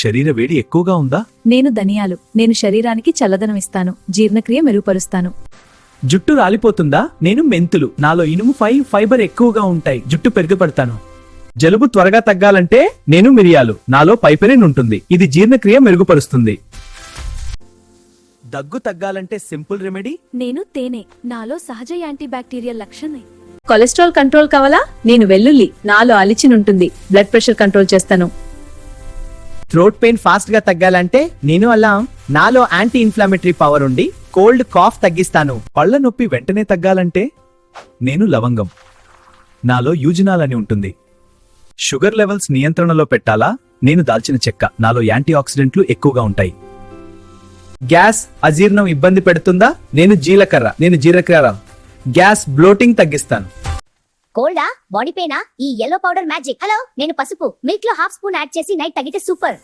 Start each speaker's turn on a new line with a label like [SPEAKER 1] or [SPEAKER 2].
[SPEAKER 1] శరీర వేడి ఎక్కువగా ఉందా?
[SPEAKER 2] నేను ధనియాలు. నేను శరీరానికి చల్లదనం ఇస్తాను, జీర్ణక్రియ మెరుగుపరుస్తాను.
[SPEAKER 1] జుట్టు రాలిపోతుందా? నేను మెంతులు. నాలో ఇనుము ఫైబర్ ఎక్కువగా ఉంటాయి, జుట్టు పెరుగుపడతాను. జలుబు త్వరగా తగ్గాలంటే నేను మిరియాలు. నాలో పైపెరిన్ ఉంటుంది, ఇది జీర్ణక్రియ మెరుగుపరుస్తుంది. దగ్గు తగ్గాలంటే సింపుల్ రెమెడీ.
[SPEAKER 2] నేను తేనె. నాలో సహజ యాంటీబ్యాక్టీరియల్ లక్షణం. కొలెస్ట్రాల్ కంట్రోల్ కావాలా? నేను వెల్లుల్లి. నాలో అలిచిన్ ఉంటుంది, బ్లడ్ ప్రెషర్ కంట్రోల్ చేస్తాను.
[SPEAKER 1] థ్రోట్ పెయిన్ ఫాస్ట్ గా తగ్గాలంటే నేను అల్లం. నాలో యాంటీ ఇన్ఫ్లామేటరీ పవర్ ఉండి కోల్డ్ కాఫ్ తగ్గిస్తాను. పళ్ళ నొప్పి వెంటనే తగ్గాలంటే నేను లవంగం. నాలో యూజినాల్ అని ఉంటుంది. షుగర్ లెవెల్స్ నియంత్రణలో పెట్టాలా? నేను దాల్చిన చెక్క. నాలో యాంటీ ఆక్సిడెంట్లు ఎక్కువగా ఉంటాయి. గ్యాస్ అజీర్ణం ఇబ్బంది పెడుతుందా? నేను జీలకర్ర. గ్యాస్ బ్లోటింగ్ తగ్గిస్తాను.
[SPEAKER 3] కోల్డా, బాడీ పెయినా? ఈ yellow పౌడర్ మ్యాజిక్. హలో, నేను పసుపు. మిల్క్ లో ½ స్పూన్ యాడ్ చేసి నైట్ తగ్గితే సూపర్.